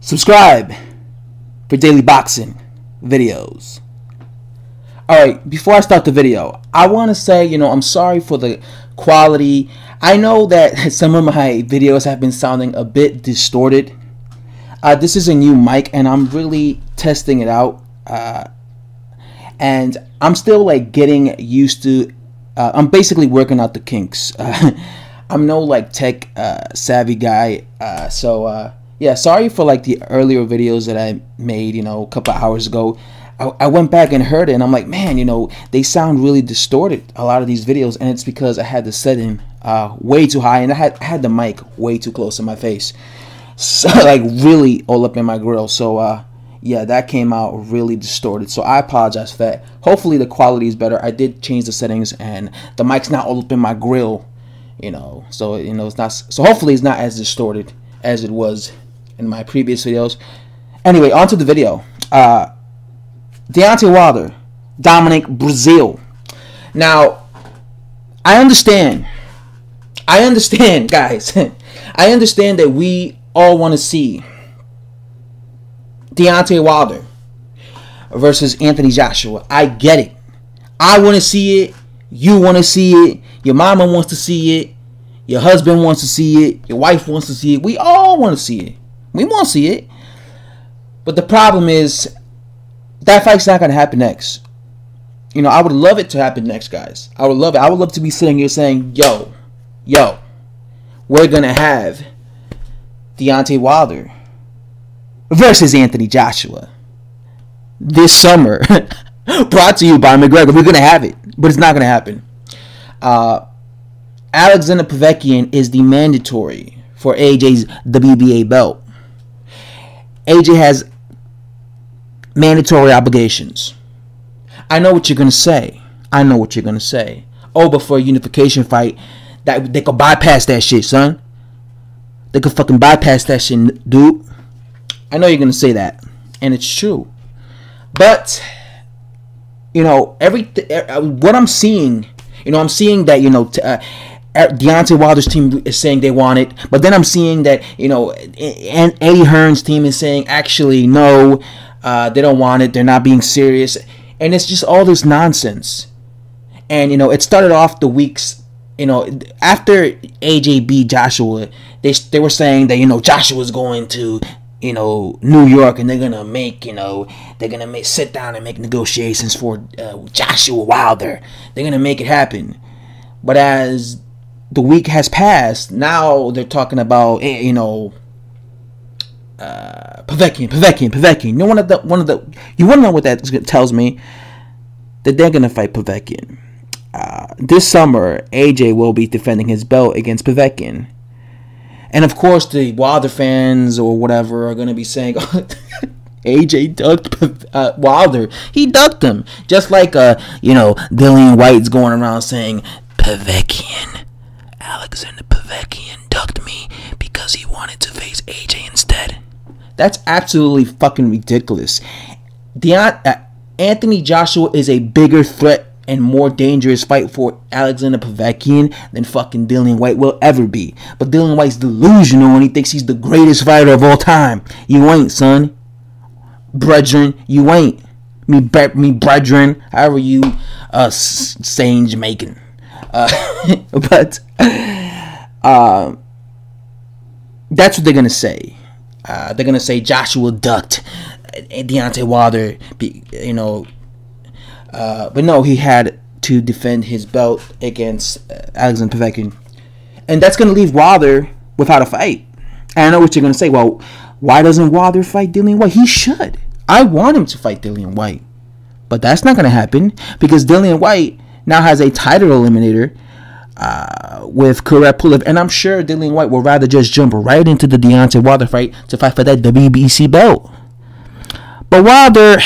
Subscribe for daily boxing videos. Alright, before I start the video, I want to say, I'm sorry for the quality. I know that some of my videos have been sounding a bit distorted. This is a new mic and I'm really testing it out. And I'm still like getting used to, I'm basically working out the kinks. I'm no like tech savvy guy. Yeah, sorry for like the earlier videos that I made, a couple of hours ago. I went back and heard it and I'm like, man, they sound really distorted, a lot of these videos, and it's because I had the setting way too high and I had the mic way too close to my face. So like really all up in my grill. So yeah, that came out really distorted. So I apologize for that. Hopefully the quality is better. I did change the settings and the mic's not all up in my grill, so it's not, so hopefully it's not as distorted as it was in my previous videos. Anyway, on to the video. Deontay Wilder, Dominic Breazeale. Now, I understand, guys. I understand that we all want to see Deontay Wilder versus Anthony Joshua. I get it. I want to see it. You want to see it. Your mama wants to see it. Your husband wants to see it. Your wife wants to see it. We all want to see it. We want to see it. But the problem is that fight's not going to happen next. I would love it to happen next, guys. I would love it. I would love to be sitting here saying, yo, we're going to have Deontay Wilder versus Anthony Joshua this summer. Brought to you by McGregor. We're going to have it. But it's not going to happen. Alexander Povetkin is the mandatory for AJ's WBA belt. AJ has mandatory obligations. I know what you're going to say. Oh, but for a unification fight, that they could bypass that shit, son. They could fucking bypass that shit, dude. I know you're going to say that. And it's true. But, what I'm seeing, I'm seeing that, Deontay Wilder's team is saying they want it, but then I'm seeing that and Eddie Hearn's team is saying actually no, they don't want it. They're not being serious, and it's just all this nonsense. And it started off the weeks, after AJ beat Joshua, they were saying that Joshua's going to New York and they're gonna sit down and make negotiations for Joshua Wilder. They're gonna make it happen, but as the week has passed, now they're talking about Povetkin. You want to know what that tells me? That they're gonna fight Povetkin. This summer, AJ will be defending his belt against Povetkin, and of course, the Wilder fans or whatever are gonna be saying, AJ ducked Wilder. He ducked him, just like Dillian White's going around saying Alexander Povetkin ducked me because he wanted to face AJ instead. That's absolutely fucking ridiculous. Anthony Joshua is a bigger threat and more dangerous fight for Alexander Povetkin than fucking Dillian White will ever be. But Dillian White's delusional and he thinks he's the greatest fighter of all time. You ain't, son. Brethren, you ain't. Me brethren, however you saying Jamaican. But that's what they're gonna say. They're gonna say Joshua ducked Deontay Wilder, but no, he had to defend his belt against Alexander Povetkin, and that's gonna leave Wilder without a fight. And I know what you're gonna say. Well, why doesn't Wilder fight Dillian White? He should. I want him to fight Dillian White, but that's not gonna happen because Dillian White now has a title eliminator with Kurat Pulev, and I'm sure Dillian White will rather just jump right into the Deontay Wilder fight to fight for that WBC belt. But Wilder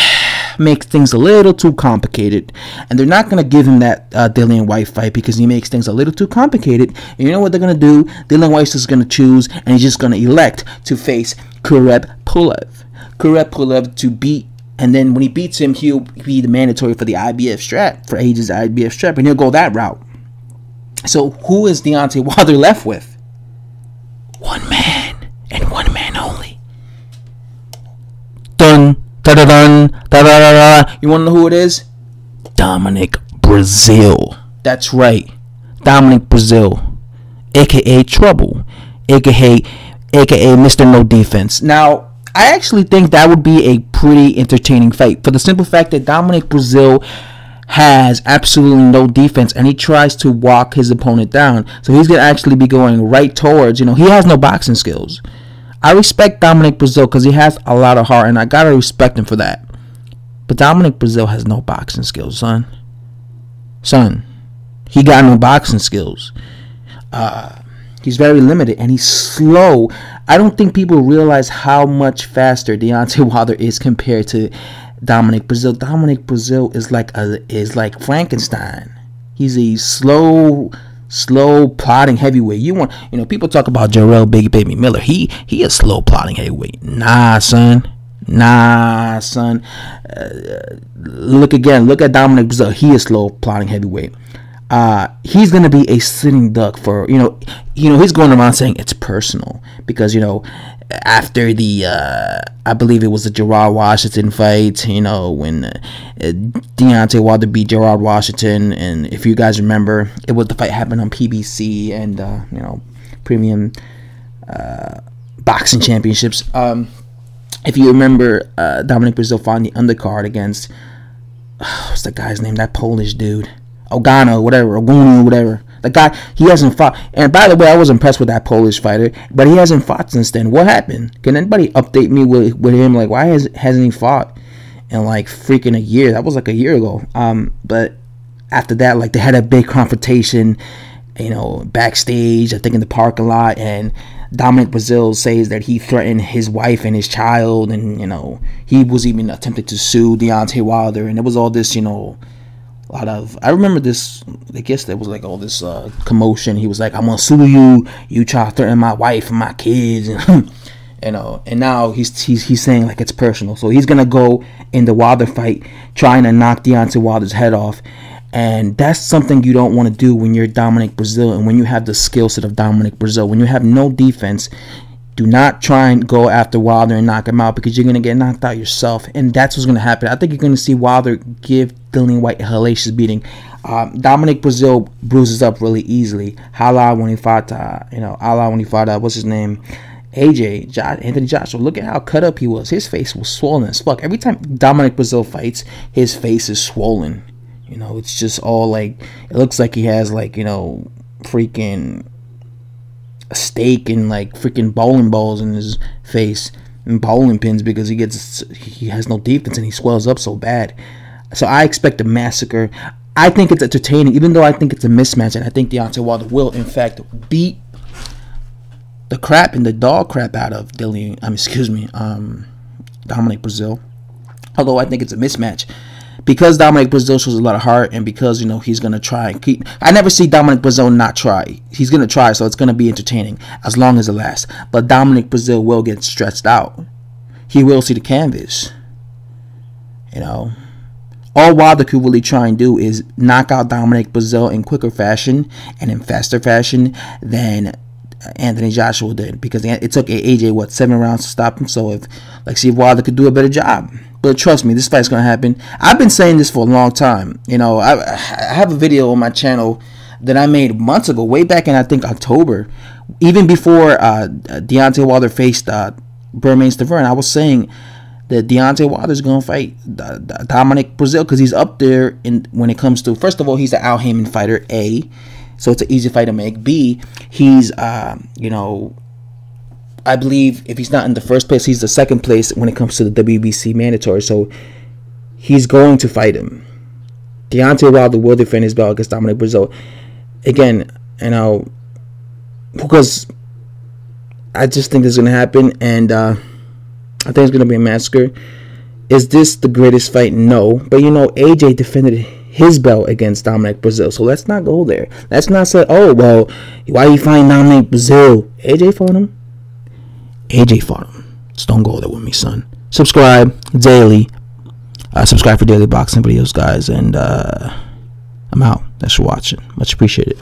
makes things a little too complicated, and they're not going to give him that Dillian White fight because he makes things a little too complicated. And you know what they're going to do? Dillian White's just going to choose, and he's just going to elect to face Kurat Pulev to beat. And then when he beats him, he'll be the mandatory for the IBF strap, for AJ's IBF strap, and he'll go that route. So who is Deontay Wilder left with? One man, and one man only. dun da da dun da da da da. You want to know who it is? Dominic Breazeale. That's right, Dominic Breazeale, aka Trouble, aka Mr. No Defense. Now, I actually think that would be a pretty entertaining fight for the simple fact that Dominic Breazeale has absolutely no defense, and he tries to walk his opponent down. So he's gonna actually be going right towards. He has no boxing skills. I respect Dominic Breazeale because he has a lot of heart, and I gotta respect him for that. But Dominic Breazeale has no boxing skills, son. He got no boxing skills. He's very limited, and he's slow. I don't think people realize how much faster Deontay Wilder is compared to Dominic Breazeale. Dominic Breazeale is like Frankenstein. He's a slow plodding heavyweight. People talk about Jarrell Big Baby Miller. He a slow plodding heavyweight. Nah, son. Look at Dominic Breazeale. He is slow plodding heavyweight. He's gonna be a sitting duck for he's going around saying it's personal because after the I believe it was the Gerard Washington fight, when Deontay Wilder beat Gerard Washington, and if you guys remember, it was the fight happened on PBC and premium boxing championships. If you remember, Dominic Breazeale fought in the undercard against what's the guy's name? That Polish dude. Ogano, whatever. The guy, he hasn't fought. And by the way, I was impressed with that Polish fighter, but he hasn't fought since then. What happened? Can anybody update me with him? Like, why hasn't he fought in like freaking a year? That was like a year ago. But after that, like, they had a big confrontation, backstage, I think in the parking lot, and Dominic Breazeale says that he threatened his wife and his child, and he was even attempted to sue Deontay Wilder, and it was all this, I remember this. I guess there was like all this commotion. He was like, "I'm gonna sue you. You try to threaten my wife and my kids," and And now he's saying like it's personal. So he's gonna go in the Wilder fight trying to knock Deontay Wilder's head off. And that's something you don't want to do when you're Dominic Breazeale and when you have the skill set of Dominic Breazeale. When you have no defense, do not try and go after Wilder and knock him out, because you're going to get knocked out yourself. And that's what's going to happen. I think you're going to see Wilder give Dillian Whyte a hellacious beating. Dominic Breazeale bruises up really easily. Hala when he fought, what's his name? Anthony Joshua. Look at how cut up he was. His face was swollen as fuck. Every time Dominic Breazeale fights, his face is swollen. You know, it's just all like, it looks like he has like, freaking a steak and like freaking bowling balls in his face and bowling pins, because he has no defense and he swells up so bad. So I expect a massacre. I think it's entertaining, even though I think it's a mismatch, and I think Deontay Wilder will in fact beat the crap and the dog crap out of Dominic Breazeale. Although I think it's a mismatch, because Dominic Breazeale shows a lot of heart, and because he's gonna try and keep. I never see Dominic Breazeale not try. He's gonna try, so it's gonna be entertaining as long as it lasts. But Dominic Breazeale will get stretched out. He will see the canvas. All Wilder could really try and do is knock out Dominic Breazeale in quicker fashion and in faster fashion than Anthony Joshua did, because it took AJ 7 rounds to stop him. So see if Wilder could do a better job. But trust me, this fight's gonna happen. I've been saying this for a long time. I have a video on my channel that I made months ago, way back in I think October, even before Deontay Wilder faced Bermane Stiverne. I was saying that Deontay Wilder's gonna fight Dominic Breazeale, because he's up there when it comes to, first of all, he's an Al Heyman fighter, A, so it's an easy fight to make. B, he's I believe if he's not in the first place, he's the second place when it comes to the WBC mandatory. So he's going to fight him. Deontay Wilder will defend his belt against Dominic Breazeale. Again, because I just think this is going to happen, and I think it's going to be a massacre. Is this the greatest fight? No. But AJ defended his belt against Dominic Breazeale, so let's not go there. Let's not say, oh, well, why are you fighting Dominic Breazeale? AJ fought him. AJ fought him. Just don't go there with me, son. Subscribe daily. Subscribe for daily boxing videos, guys. And I'm out. Thanks for watching. Much appreciated.